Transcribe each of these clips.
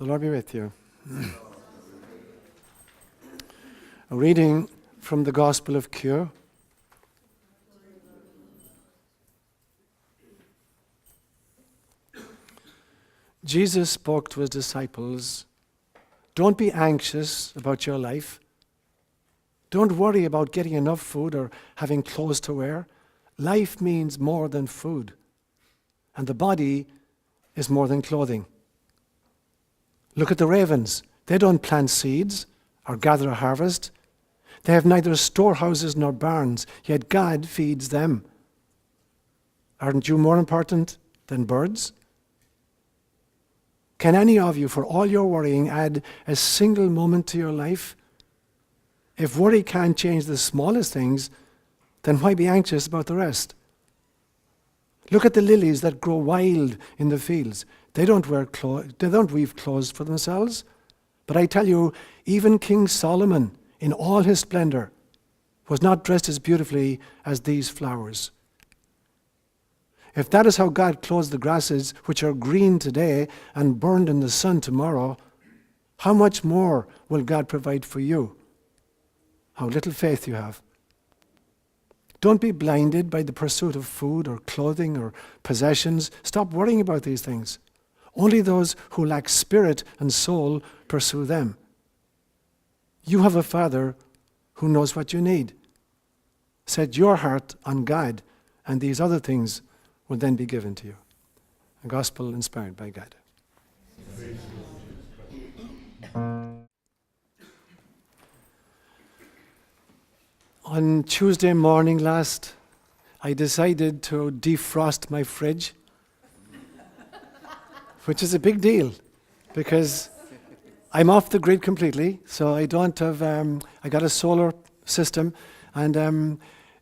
The Lord be with you. A reading from the Gospel of Cure. Jesus spoke to his disciples, "Don't be anxious about your life. Don't worry about getting enough food or having clothes to wear. Life means more than food, and the body is more than clothing. Look at the ravens. They don't plant seeds or gather a harvest. They have neither storehouses nor barns, yet God feeds them. Aren't you more important than birds? Can any of you, for all your worrying, add a single moment to your life? If worry can't change the smallest things, then why be anxious about the rest? Look at the lilies that grow wild in the fields. They don't weave clothes for themselves. But I tell you, even King Solomon, in all his splendor, was not dressed as beautifully as these flowers. If that is how God clothes the grasses, which are green today and burned in the sun tomorrow, how much more will God provide for you? How little faith you have. Don't be blinded by the pursuit of food or clothing or possessions. Stop worrying about these things. Only those who lack spirit and soul pursue them. You have a Father who knows what you need. Set your heart on God, and these other things will then be given to you." A gospel inspired by God. On Tuesday morning last, I decided to defrost my fridge, which is a big deal because I'm off the grid completely, so I don't have, I got a solar system, and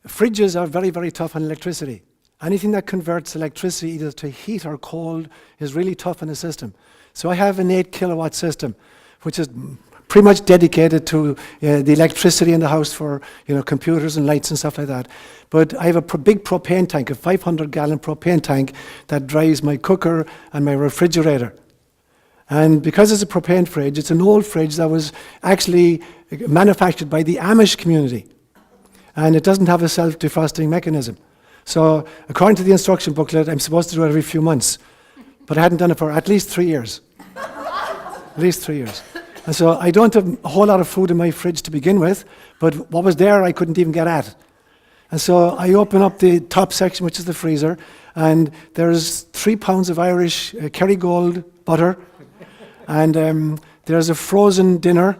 fridges are very, very tough on electricity. Anything that converts electricity either to heat or cold is really tough in the system. So I have an 8 kilowatt system, which is pretty much dedicated to the electricity in the house for computers and lights and stuff like that. But I have a big propane tank, a 500-gallon propane tank that dries my cooker and my refrigerator. And because it's a propane fridge, it's an old fridge that was actually manufactured by the Amish community. And it doesn't have a self-defrosting mechanism. So according to the instruction booklet, I'm supposed to do it every few months. But I hadn't done it for at least 3 years. At least 3 years. And so I don't have a whole lot of food in my fridge to begin with, but what was there I couldn't even get at. And so I open up the top section, which is the freezer, and there's 3 pounds of Irish Kerrygold butter, and there's a frozen dinner,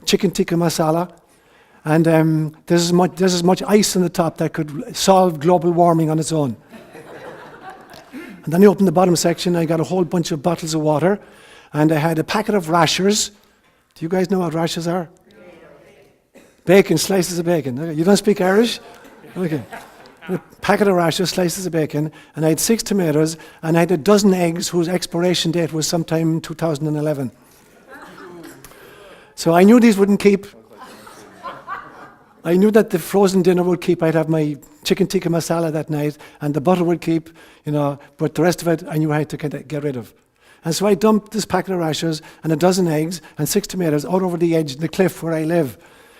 chicken tikka masala, and there's as much ice on the top that could solve global warming on its own. And then I open the bottom section, I got a whole bunch of bottles of water, and I had a packet of rashers. Do you guys know what rashers are? Bacon, slices of bacon. You don't speak Irish? Okay. A packet of rashers, slices of bacon, and I had 6 tomatoes, and I had a dozen eggs whose expiration date was sometime in 2011. So I knew these wouldn't keep. I knew that the frozen dinner would keep. I'd have my chicken tikka masala that night, and the butter would keep, but the rest of it I knew I had to get rid of. And so I dumped this packet of rashers and a dozen eggs and 6 tomatoes out over the edge of the cliff where I live,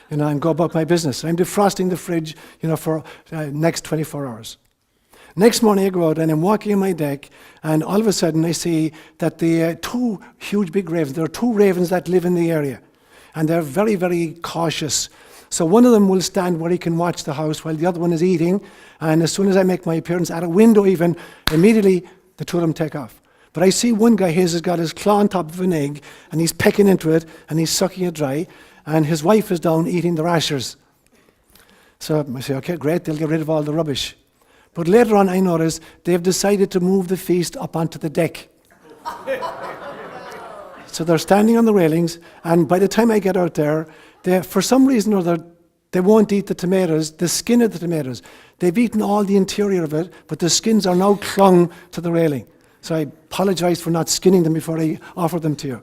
and go about my business. I'm defrosting the fridge, for next 24 hours. Next morning I go out and I'm walking on my deck, and all of a sudden I see that the 2 huge big ravens, there are 2 ravens that live in the area, and they're very, very cautious. So one of them will stand where he can watch the house while the other one is eating, and as soon as I make my appearance at a window even, immediately the 2 of them take off. But I see one guy, has got his claw on top of an egg, and he's pecking into it, and he's sucking it dry, and his wife is down eating the rashers. So I say, okay, great, they'll get rid of all the rubbish. But later on I notice they've decided to move the feast up onto the deck. So they're standing on the railings, and by the time I get out there, for some reason or other, they won't eat the tomatoes, the skin of the tomatoes. They've eaten all the interior of it, but the skins are now clung to the railing. So I apologize for not skinning them before I offer them to you.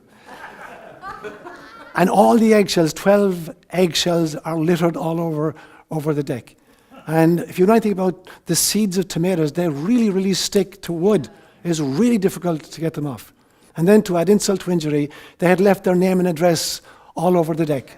And all the eggshells, 12 eggshells, are littered all over the deck. And if you know anything about the seeds of tomatoes, they really, really stick to wood. It's really difficult to get them off. And then to add insult to injury, they had left their name and address all over the deck.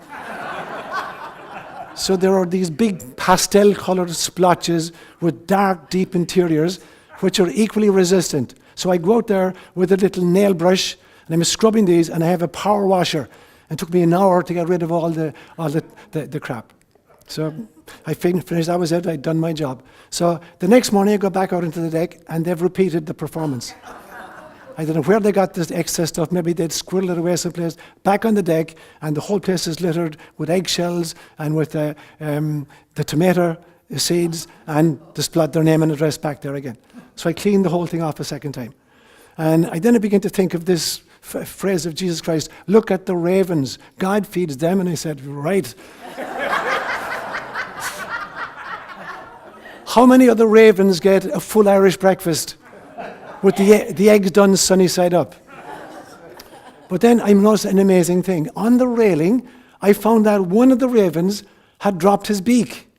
So there are these big pastel-coloured splotches with dark, deep interiors, which are equally resistant. So I go out there with a little nail brush, and I'm scrubbing these, and I have a power washer. It took me an hour to get rid of all the crap. So I finished, that was it, I'd done my job. So the next morning I go back out into the deck, and they've repeated the performance. I don't know where they got this excess stuff. Maybe they'd squirrel it away someplace. Back on the deck, and the whole place is littered with eggshells and with the tomato seeds, and just plot their name and address back there again. So I cleaned the whole thing off a second time. And I then began to think of this phrase of Jesus Christ, look at the ravens. God feeds them. And I said, right. How many other ravens get a full Irish breakfast with the eggs done sunny side up? But then I noticed an amazing thing. On the railing, I found that one of the ravens had dropped his beak.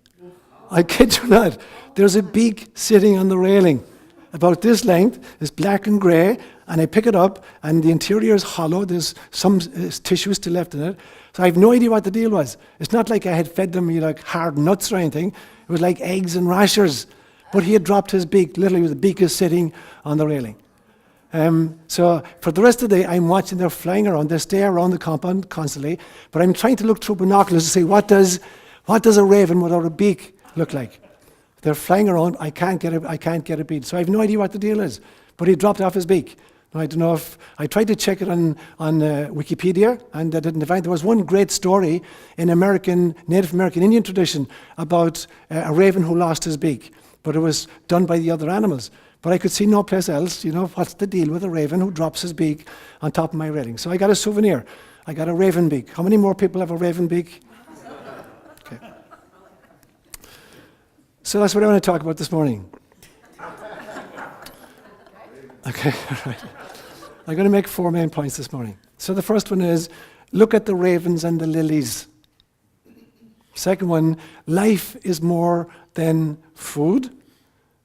I kid you not. There's a beak sitting on the railing, about this length. It's black and grey, and I pick it up, and the interior is hollow. There's some tissue still left in it. So I have no idea what the deal was. It's not like I had fed them like hard nuts or anything. It was like eggs and rashers. But he had dropped his beak. Literally, the beak is sitting on the railing. So for the rest of the day, I'm watching them flying around. They stay around the compound constantly. But I'm trying to look through binoculars to see what does a raven without a beak look like. They're flying around. I can't get a beat. So I have no idea what the deal is. But he dropped off his beak. Now, I don't know if I tried to check it on Wikipedia, and I didn't find. There was one great story in Native American Indian tradition about a raven who lost his beak, but it was done by the other animals. But I could see no place else. What's the deal with a raven who drops his beak on top of my railing? So I got a souvenir. I got a raven beak. How many more people have a raven beak? Okay. So that's what I want to talk about this morning. Okay, all right. I'm going to make 4 main points this morning. So the first one is, look at the ravens and the lilies. Second one, life is more than food.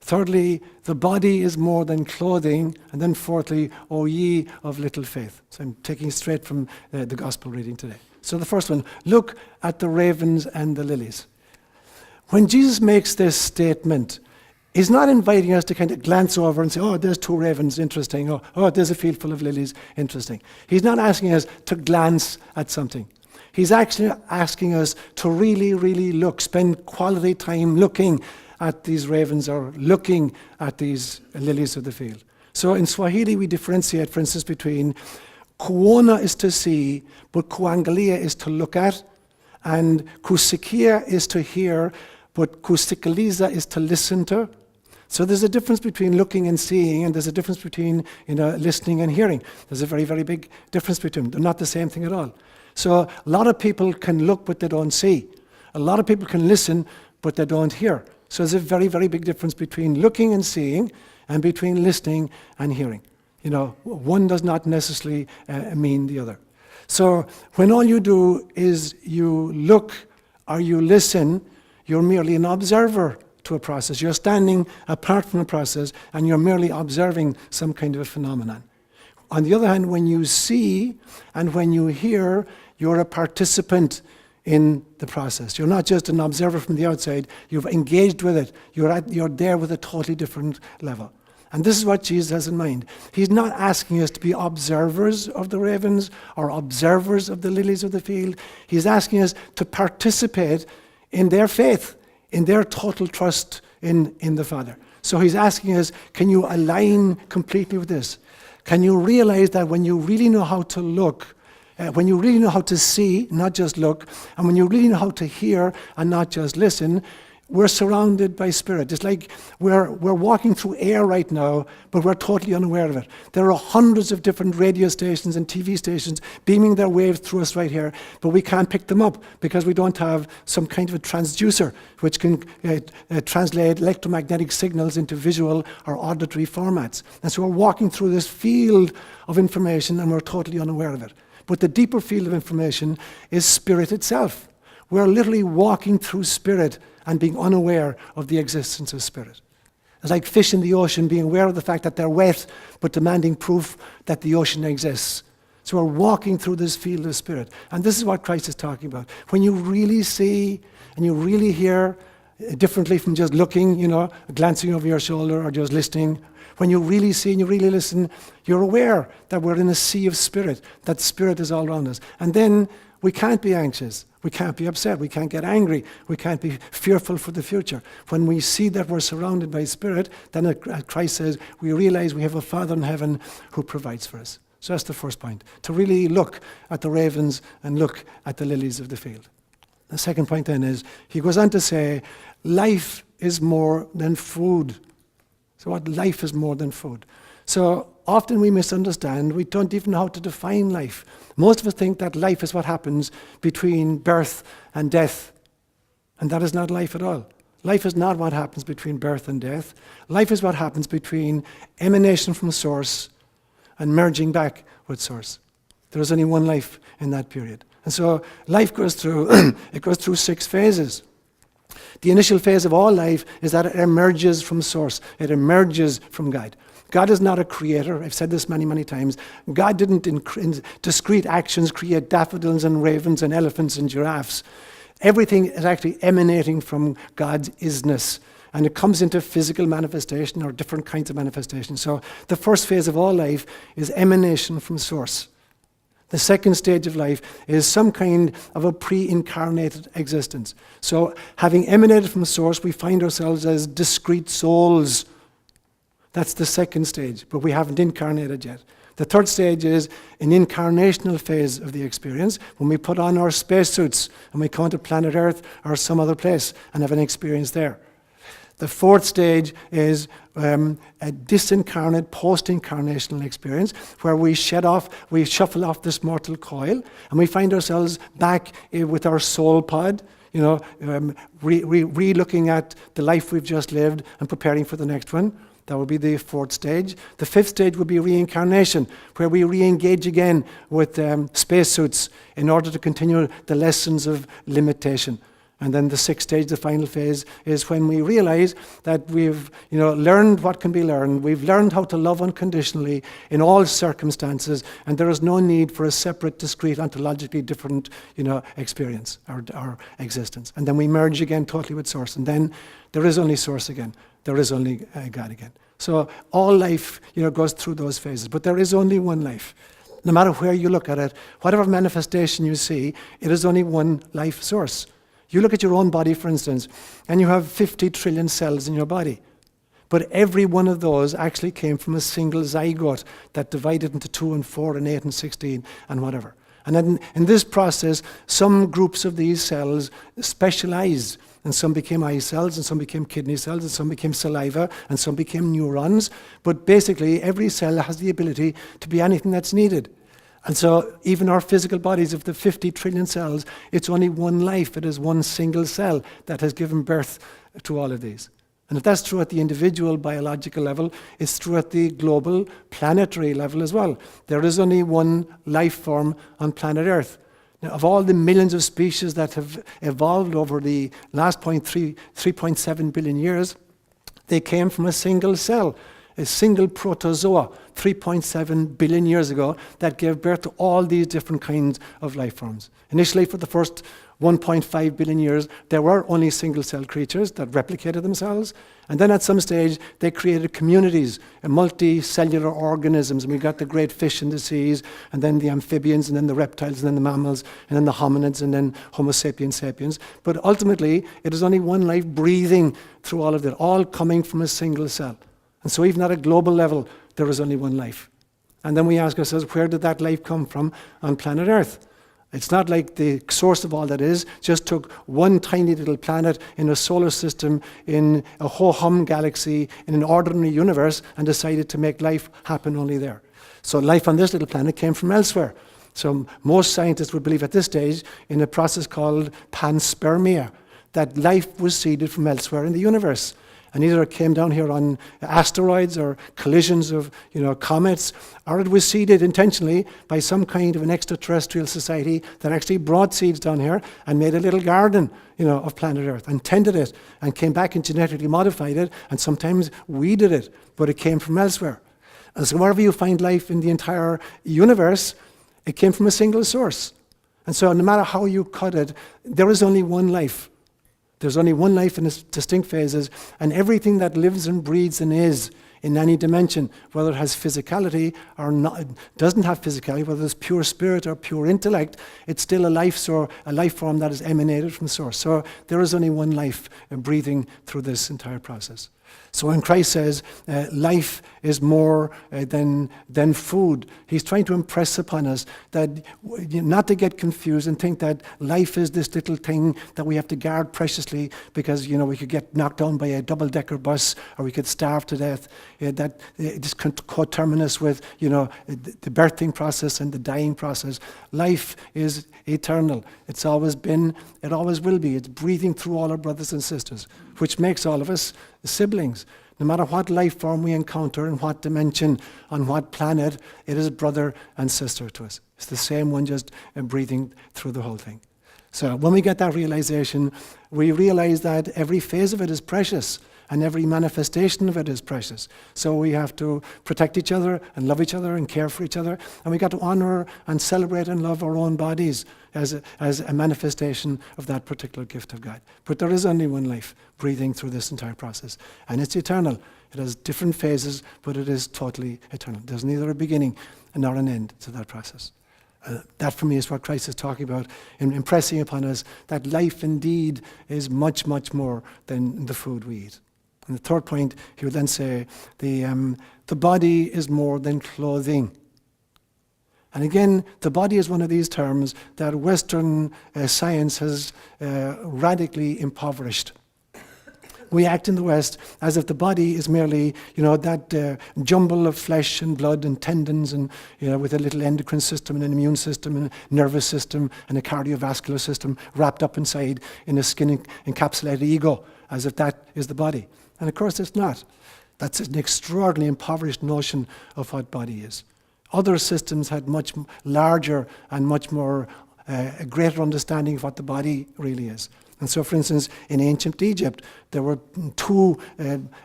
Thirdly, the body is more than clothing. And then fourthly, O ye of little faith. So I'm taking straight from the gospel reading today. So the first one, look at the ravens and the lilies. When Jesus makes this statement, he's not inviting us to kind of glance over and say, oh, there's 2 ravens, interesting. Oh, there's a field full of lilies, interesting. He's not asking us to glance at something. He's actually asking us to really, really look, spend quality time looking at these ravens or looking at these lilies of the field. So in Swahili, we differentiate, for instance, between kuona is to see, but kuangalia is to look at, and kusikia is to hear, but kusikiliza is to listen to. So there's a difference between looking and seeing, and there's a difference between listening and hearing. There's a very, very big difference between them. They're not the same thing at all. So a lot of people can look, but they don't see. A lot of people can listen, but they don't hear. So there's a very, very big difference between looking and seeing and between listening and hearing. One does not necessarily mean the other. So when all you do is you look or you listen, you're merely an observer to a process. You're standing apart from a process, and you're merely observing some kind of a phenomenon. On the other hand, when you see and when you hear, you're a participant in the process. You're not just an observer from the outside. You've engaged with it. You're there with a totally different level. And this is what Jesus has in mind. He's not asking us to be observers of the ravens or observers of the lilies of the field. He's asking us to participate in their faith, in their total trust in the Father. So he's asking us, can you align completely with this? Can you realize that when you really know how to look, when you really know how to see, not just look, and when you really know how to hear and not just listen, we're surrounded by Spirit. It's like we're walking through air right now, but we're totally unaware of it. There are hundreds of different radio stations and TV stations beaming their waves through us right here, but we can't pick them up because we don't have some kind of a transducer which can translate electromagnetic signals into visual or auditory formats. And so we're walking through this field of information and we're totally unaware of it. But the deeper field of information is Spirit itself. We're literally walking through Spirit and being unaware of the existence of Spirit. It's like fish in the ocean being aware of the fact that they're wet, but demanding proof that the ocean exists. So we're walking through this field of spirit. And this is what Christ is talking about. When you really see and you really hear differently from just looking, glancing over your shoulder or just listening, when you really see and you really listen, you're aware that we're in a sea of spirit, that spirit is all around us. And then we can't be anxious. We can't be upset. We can't get angry. We can't be fearful for the future. When we see that we're surrounded by spirit, then Christ says, we realize we have a Father in heaven who provides for us. So that's the first point, to really look at the ravens and look at the lilies of the field. The second point then is, he goes on to say, life is more than food. So what life is more than food. So often we misunderstand. We don't even know how to define life. Most of us think that life is what happens between birth and death. And that is not life at all. Life is not what happens between birth and death. Life is what happens between emanation from source and merging back with source. There is only one life in that period. And so life goes through, it goes through 6 phases. The initial phase of all life is that it emerges from source. It emerges from God. God is not a creator. I've said this many, many times. God didn't in discrete actions create daffodils and ravens and elephants and giraffes. Everything is actually emanating from God's isness. And it comes into physical manifestation or different kinds of manifestation. So the first phase of all life is emanation from source. The second stage of life is some kind of a pre-incarnated existence. So having emanated from source, we find ourselves as discrete souls. That's the second stage, but we haven't incarnated yet. The third stage is an incarnational phase of the experience, when we put on our spacesuits and we come to planet Earth or some other place and have an experience there. The fourth stage is a disincarnate, post-incarnational experience where we shuffle off this mortal coil and we find ourselves back with our soul pod, re-looking at the life we've just lived and preparing for the next one. That would be the fourth stage. The fifth stage would be reincarnation, where we re-engage again with spacesuits in order to continue the lessons of limitation. And then the sixth stage, the final phase, is when we realize that we've learned what can be learned. We've learned how to love unconditionally in all circumstances, and there is no need for a separate, discrete, ontologically different experience or existence. And then we merge again totally with Source. And then there is only Source again. There is only God again. So all life goes through those phases. But there is only one life. No matter where you look at it, whatever manifestation you see, it is only one life source. You look at your own body, for instance, and you have 50 trillion cells in your body. But every one of those actually came from a single zygote that divided into 2 and 4 and 8 and 16 and whatever. And then in this process, some groups of these cells specialized, and some became eye cells, and some became kidney cells, and some became saliva, and some became neurons. But basically, every cell has the ability to be anything that's needed. And so even our physical bodies, of the 50 trillion cells, it's only one life. It is one single cell that has given birth to all of these. And if that's true at the individual biological level, it's true at the global planetary level as well. There is only one life form on planet Earth. Now, of all the millions of species that have evolved over the last 3.7 billion years, they came from a single cell. A single protozoa 3.7 billion years ago that gave birth to all these different kinds of life forms. Initially, for the first 1.5 billion years, there were only single-cell creatures that replicated themselves. And then at some stage, they created communities, multicellular organisms. And we got the great fish in the seas, and then the amphibians, and then the reptiles, and then the mammals, and then the hominids, and then Homo sapiens sapiens. But ultimately, it is only one life breathing through all of that, all coming from a single cell. And so even at a global level, there is only one life. And then we ask ourselves, where did that life come from on planet Earth? It's not like the source of all that is just took one tiny little planet in a solar system, in a ho-hum galaxy, in an ordinary universe, and decided to make life happen only there. So life on this little planet came from elsewhere. So most scientists would believe at this stage in a process called panspermia, that life was seeded from elsewhere in the universe. And either it came down here on asteroids or collisions of, comets, or it was seeded intentionally by some kind of an extraterrestrial society that actually brought seeds down here and made a little garden, of planet Earth and tended it and came back and genetically modified it and sometimes weeded it, but it came from elsewhere. And so wherever you find life in the entire universe, it came from a single source. And so no matter how you cut it, there is only one life. There's only one life in its distinct phases, and everything that lives and breathes and is in any dimension, whether it has physicality or not, doesn't have physicality, whether it's pure spirit or pure intellect, it's still a life form that is emanated from source. So there is only one life breathing through this entire process. So when Christ says life is more than food, he's trying to impress upon us that not to get confused and think that life is this little thing that we have to guard preciously because we could get knocked down by a double-decker bus or we could starve to death. That this coterminous with the birthing process and the dying process. Life is eternal. It's always been. It always will be. It's breathing through all our brothers and sisters, which makes all of us siblings. No matter what life form we encounter, in what dimension, on what planet, it is brother and sister to us. It's the same one just breathing through the whole thing. So when we get that realization, we realize that every phase of it is precious and every manifestation of it is precious. So we have to protect each other and love each other and care for each other. And we got to honor and celebrate and love our own bodies as a manifestation of that particular gift of God. But there is only one life breathing through this entire process. And it's eternal. It has different phases, but it is totally eternal. There's neither a beginning nor an end to that process. That for me is what Christ is talking about, in impressing upon us that life indeed is much, much more than the food we eat. And the third point, he would then say, the body is more than clothing. And again, the body is one of these terms that Western science has radically impoverished. We act in the West as if the body is merely, that jumble of flesh and blood and tendons and, with a little endocrine system and an immune system and a nervous system and a cardiovascular system wrapped up inside in a skin-encapsulated ego, as if that is the body. And of course it's not. That's an extraordinarily impoverished notion of what body is. Other systems had much larger and much more a greater understanding of what the body really is. And so, for instance, in ancient Egypt, there were two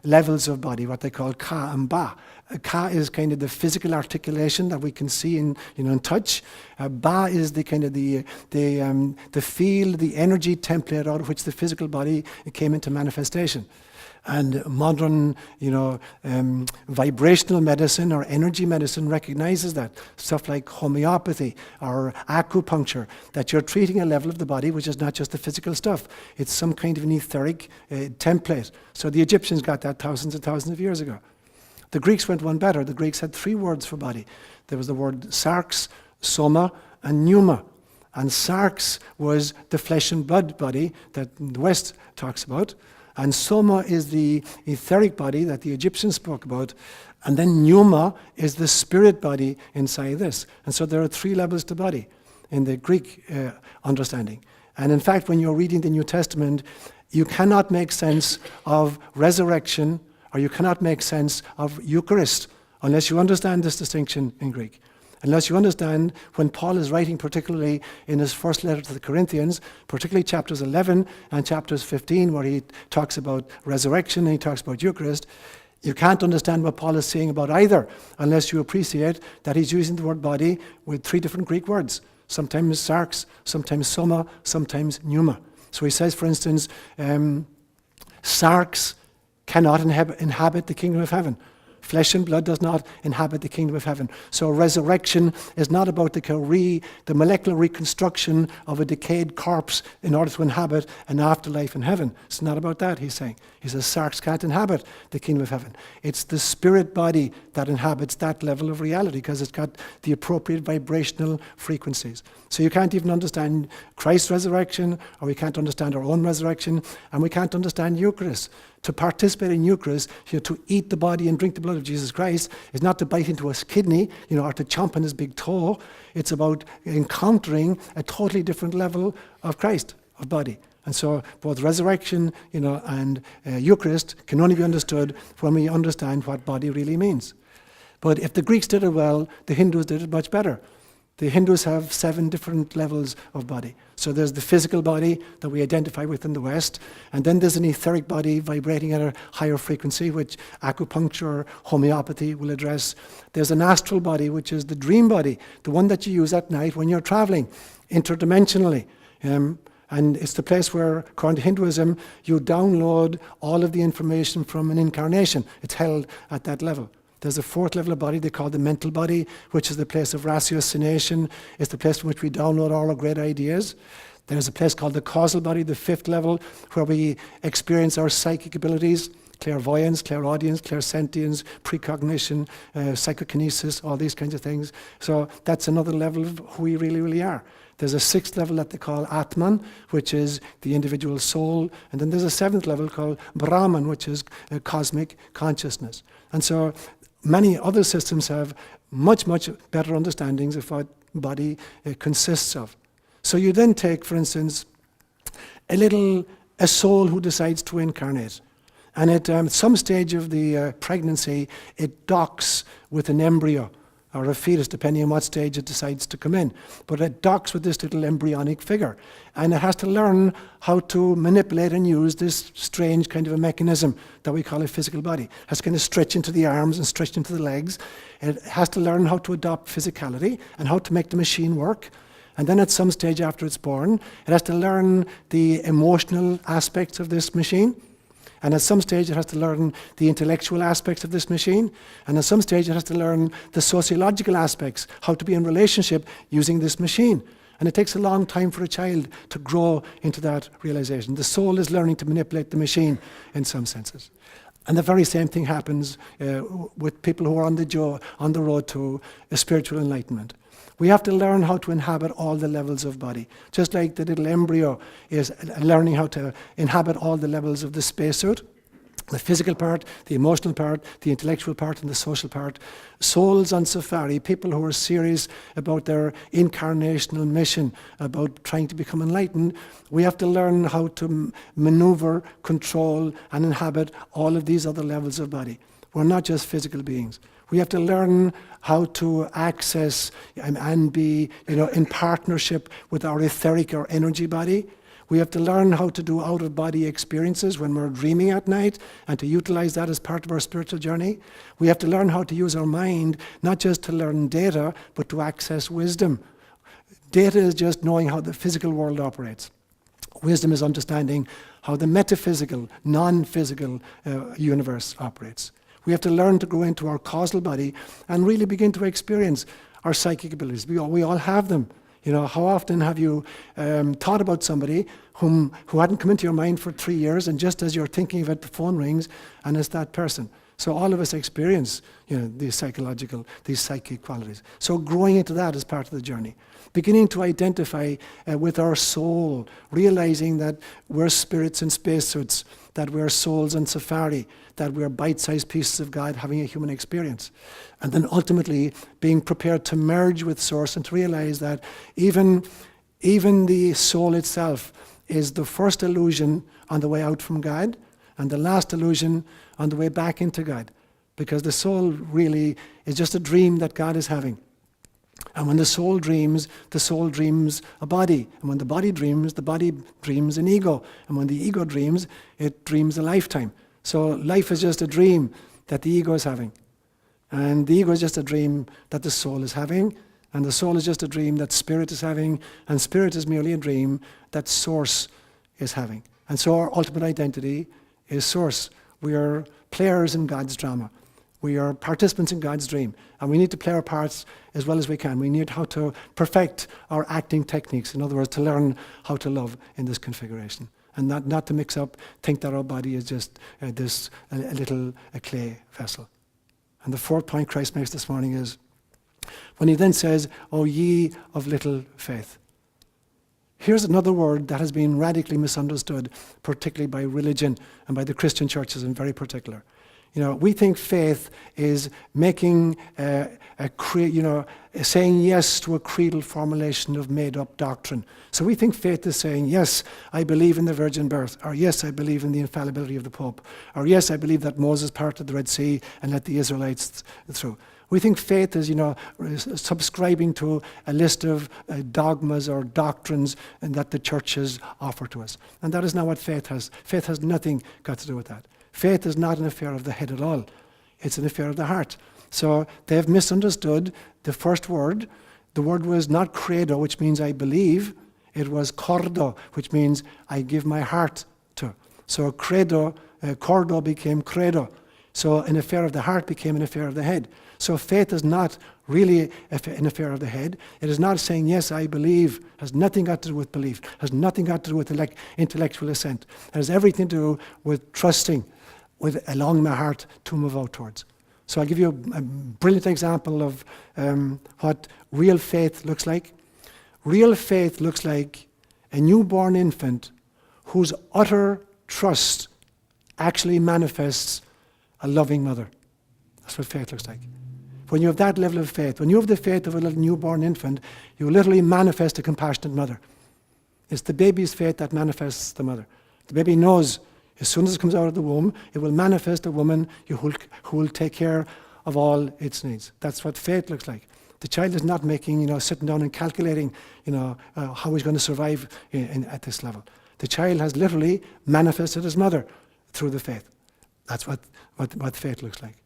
levels of body, what they call Ka and Ba. Ka is kind of the physical articulation that we can see and touch. Ba is the kind of the feel, the energy template out of which the physical body came into manifestation. And modern, vibrational medicine or energy medicine recognizes that. Stuff like homeopathy or acupuncture, that you're treating a level of the body which is not just the physical stuff. It's some kind of an etheric template. So the Egyptians got that thousands and thousands of years ago. The Greeks went one better. The Greeks had 3 words for body. There was the word sarx, soma, and pneuma. And sarx was the flesh and blood body that the West talks about. And soma is the etheric body that the Egyptians spoke about. And then pneuma is the spirit body inside this. And so there are 3 levels to body in the Greek understanding. And in fact, when you're reading the New Testament, you cannot make sense of resurrection or you cannot make sense of Eucharist unless you understand this distinction in Greek. Unless you understand when Paul is writing, particularly in his first letter to the Corinthians, particularly chapters 11 and chapters 15, where he talks about resurrection and he talks about Eucharist, you can't understand what Paul is saying about either unless you appreciate that he's using the word body with 3 different Greek words. Sometimes sarx, sometimes soma, sometimes pneuma. So he says, for instance, sarx cannot inhabit the kingdom of heaven. Flesh and blood does not inhabit the kingdom of heaven. So resurrection is not about the molecular reconstruction of a decayed corpse in order to inhabit an afterlife in heaven. It's not about that, he's saying. He says sarx can't inhabit the kingdom of heaven. It's the spirit body that inhabits that level of reality because it's got the appropriate vibrational frequencies. So you can't even understand Christ's resurrection, or we can't understand our own resurrection, and we can't understand Eucharist. To participate in Eucharist, to eat the body and drink the blood of Jesus Christ, is not to bite into his kidney, or to chomp on his big toe. It's about encountering a totally different level of Christ, of body. And so both resurrection, and Eucharist can only be understood when we understand what body really means. But if the Greeks did it well, the Hindus did it much better. The Hindus have 7 different levels of body. So there's the physical body that we identify with in the West, and then there's an etheric body vibrating at a higher frequency, which acupuncture or homeopathy will address. There's an astral body, which is the dream body, the one that you use at night when you're traveling interdimensionally. And it's the place where, according to Hinduism, you download all of the information from an incarnation. It's held at that level. There's a 4th level of body they call the mental body, which is the place of ratiocination. It's the place from which we download all our great ideas. There's a place called the causal body, the 5th level, where we experience our psychic abilities, clairvoyance, clairaudience, clairsentience, precognition, psychokinesis, all these kinds of things. So that's another level of who we really, really are. There's a 6th level that they call Atman, which is the individual soul. And then there's a 7th level called Brahman, which is cosmic consciousness. And so many other systems have much, much better understandings of what body consists of. So you then take, for instance, a soul who decides to incarnate. And at some stage of the pregnancy, it docks with an embryo or a fetus, depending on what stage it decides to come in. But it docks with this little embryonic figure. And it has to learn how to manipulate and use this strange kind of a mechanism that we call a physical body. It has to kind of stretch into the arms and stretch into the legs. It has to learn how to adopt physicality and how to make the machine work. And then at some stage after it's born, it has to learn the emotional aspects of this machine. And at some stage, it has to learn the intellectual aspects of this machine. And at some stage, it has to learn the sociological aspects, how to be in relationship using this machine. And it takes a long time for a child to grow into that realization. The soul is learning to manipulate the machine in some senses. And the very same thing happens with people who are on the road to a spiritual enlightenment. We have to learn how to inhabit all the levels of body. Just like the little embryo is learning how to inhabit all the levels of the spacesuit, the physical part, the emotional part, the intellectual part, and the social part. Souls on safari, people who are serious about their incarnational mission, about trying to become enlightened, we have to learn how to maneuver, control, and inhabit all of these other levels of body. We're not just physical beings. We have to learn how to access and be, in partnership with our etheric or energy body. We have to learn how to do out-of-body experiences when we're dreaming at night and to utilize that as part of our spiritual journey. We have to learn how to use our mind, not just to learn data, but to access wisdom. Data is just knowing how the physical world operates. Wisdom is understanding how the metaphysical, non-physical universe operates. We have to learn to go into our causal body and really begin to experience our psychic abilities. We all have them. How often have you thought about somebody who hadn't come into your mind for 3 years, and just as you're thinking of it, the phone rings, and it's that person. So all of us experience, these psychic qualities. So growing into that is part of the journey. Beginning to identify with our soul, realizing that we're spirits in spacesuits, that we're souls on safari, that we're bite-sized pieces of God having a human experience. And then ultimately being prepared to merge with Source and to realize that even the soul itself is the first illusion on the way out from God and the last illusion on the way back into God. Because the soul really is just a dream that God is having. And when the soul dreams a body. And when the body dreams an ego. And when the ego dreams, it dreams a lifetime. So life is just a dream that the ego is having. And the ego is just a dream that the soul is having. And the soul is just a dream that spirit is having. And spirit is merely a dream that Source is having. And so our ultimate identity is Source. We are players in God's drama. We are participants in God's dream. And we need to play our parts as well as we can. We need how to perfect our acting techniques. In other words, to learn how to love in this configuration. And not to mix up, think that our body is just a little clay vessel. And the fourth point Christ makes this morning is, when he then says, "O ye of little faith." Here's another word that has been radically misunderstood, particularly by religion and by the Christian churches in very particular. We think faith is making saying yes to a creedal formulation of made-up doctrine. So we think faith is saying, yes, I believe in the virgin birth, or yes, I believe in the infallibility of the Pope, or yes, I believe that Moses parted the Red Sea and let the Israelites through. We think faith is, subscribing to a list of dogmas or doctrines and that the churches offer to us. And that is not what faith has. Faith has nothing got to do with that. Faith is not an affair of the head at all. It's an affair of the heart. So they have misunderstood the first word. The word was not credo, which means I believe. It was cordo, which means I give my heart to. So cordo became credo. So an affair of the heart became an affair of the head. So faith is not really an affair of the head. It is not saying, yes, I believe. Has nothing got to do with belief. Has nothing got to do with intellectual assent. It has everything to do with trusting with along my heart to move out towards. So I'll give you a brilliant example of what real faith looks like. Real faith looks like a newborn infant whose utter trust actually manifests a loving mother. That's what faith looks like. When you have that level of faith, when you have the faith of a little newborn infant, you literally manifest a compassionate mother. It's the baby's faith that manifests the mother. The baby knows as soon as it comes out of the womb, it will manifest a woman who will take care of all its needs. That's what faith looks like. The child is not sitting down and calculating, how he's going to survive at this level. The child has literally manifested his mother through the faith. That's what faith looks like.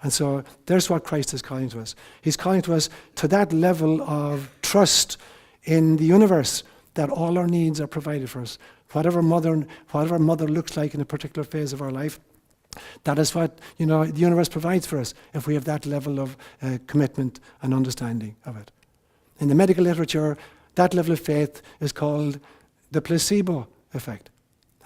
And so there's what Christ is calling to us. He's calling to us to that level of trust in the universe that all our needs are provided for us. Whatever mother looks like in a particular phase of our life, that is what the universe provides for us if we have that level of commitment and understanding of it. In the medical literature, that level of faith is called the placebo effect.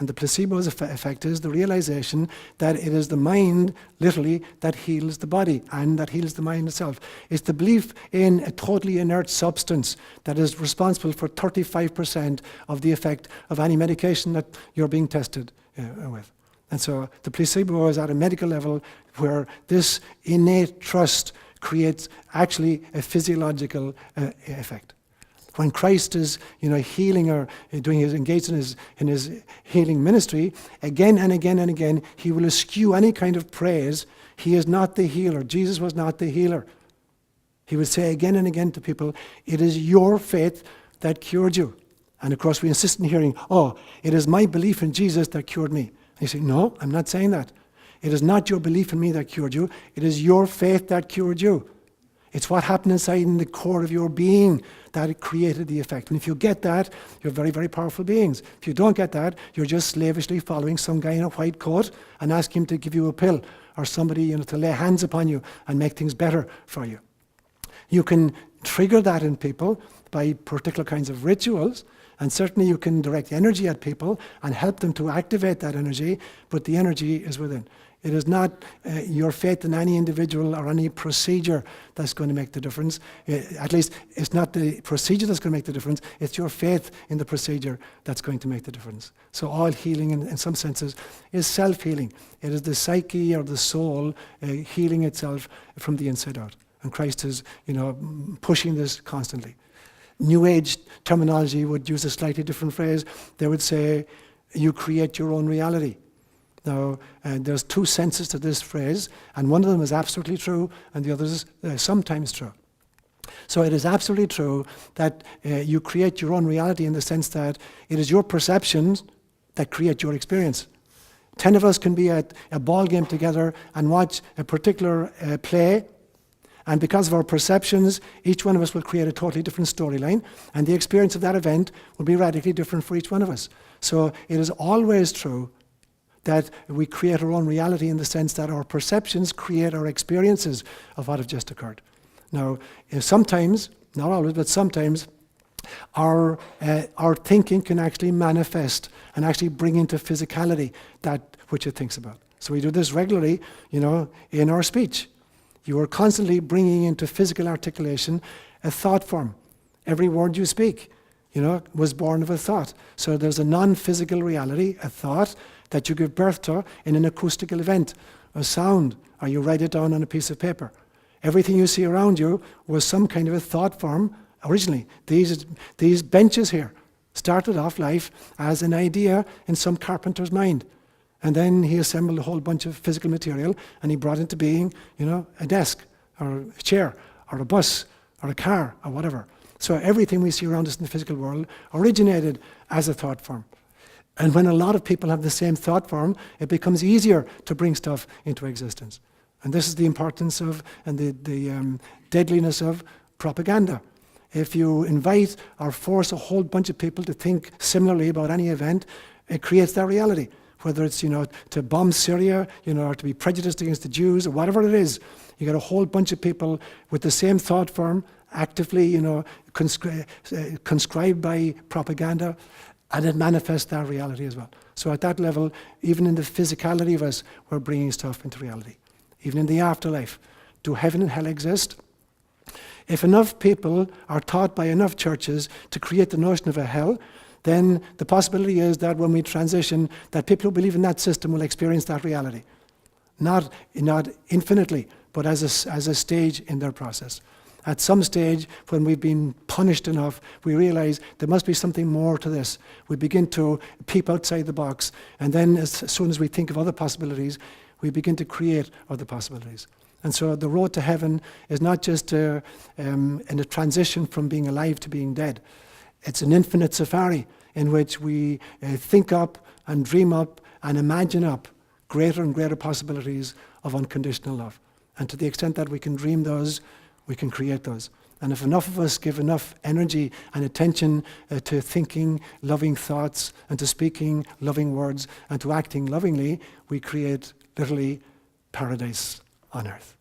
And the placebo effect is the realization that it is the mind, literally, that heals the body and that heals the mind itself. It's the belief in a totally inert substance that is responsible for 35% of the effect of any medication that you're being tested with. And so the placebo is at a medical level where this innate trust creates actually a physiological effect. When Christ is, healing or engaged in his healing ministry, again and again and again, he will eschew any kind of praise. He is not the healer. Jesus was not the healer. He would say again and again to people, it is your faith that cured you. And of course, we insist in hearing, it is my belief in Jesus that cured me. And you say, no, I'm not saying that. It is not your belief in me that cured you. It is your faith that cured you. It's what happened inside in the core of your being that it created the effect. And if you get that, you're very, very powerful beings. If you don't get that, you're just slavishly following some guy in a white coat and asking him to give you a pill or somebody to lay hands upon you and make things better for you. You can trigger that in people by particular kinds of rituals, and certainly you can direct energy at people and help them to activate that energy, but the energy is within. It is not your faith in any individual or any procedure that's going to make the difference. At least it's not the procedure that's going to make the difference. It's your faith in the procedure that's going to make the difference. So all healing in some senses is self-healing. It is the psyche or the soul healing itself from the inside out. And Christ is, pushing this constantly. New Age terminology would use a slightly different phrase. They would say, you create your own reality. Now, there's two senses to this phrase, and one of them is absolutely true, and the other is sometimes true. So it is absolutely true that you create your own reality in the sense that it is your perceptions that create your experience. 10 of us can be at a ball game together and watch a particular play, and because of our perceptions, each one of us will create a totally different storyline, and the experience of that event will be radically different for each one of us. So it is always true that we create our own reality in the sense that our perceptions create our experiences of what have just occurred. Now, sometimes, not always, but sometimes, our thinking can actually manifest and actually bring into physicality that which it thinks about. So we do this regularly, in our speech. You are constantly bringing into physical articulation a thought form. Every word you speak, was born of a thought. So there's a non-physical reality, a thought, that you give birth to in an acoustical event. a sound, or you write it down on a piece of paper. Everything you see around you was some kind of a thought form originally. These benches here started off life as an idea in some carpenter's mind. And then he assembled a whole bunch of physical material and he brought into being, a desk or a chair or a bus or a car or whatever. So everything we see around us in the physical world originated as a thought form. And when a lot of people have the same thought form, it becomes easier to bring stuff into existence. And this is the importance of and the deadliness of propaganda. If you invite or force a whole bunch of people to think similarly about any event, it creates that reality. Whether it's, to bomb Syria, or to be prejudiced against the Jews, or whatever it is, you get a whole bunch of people with the same thought form, actively, conscribed by propaganda, and it manifests that reality as well. So at that level, even in the physicality of us, we're bringing stuff into reality. Even in the afterlife, do heaven and hell exist? If enough people are taught by enough churches to create the notion of a hell, then the possibility is that when we transition, that people who believe in that system will experience that reality. Not infinitely, but as a stage in their process. At some stage, when we've been punished enough, we realize there must be something more to this. We begin to peep outside the box, and then as soon as we think of other possibilities, we begin to create other possibilities. And so the road to heaven is not just in a transition from being alive to being dead. It's an infinite safari in which we think up and dream up and imagine up greater and greater possibilities of unconditional love. And to the extent that we can dream those, we can create those. And if enough of us give enough energy and attention to thinking loving thoughts and to speaking loving words and to acting lovingly, we create literally paradise on earth.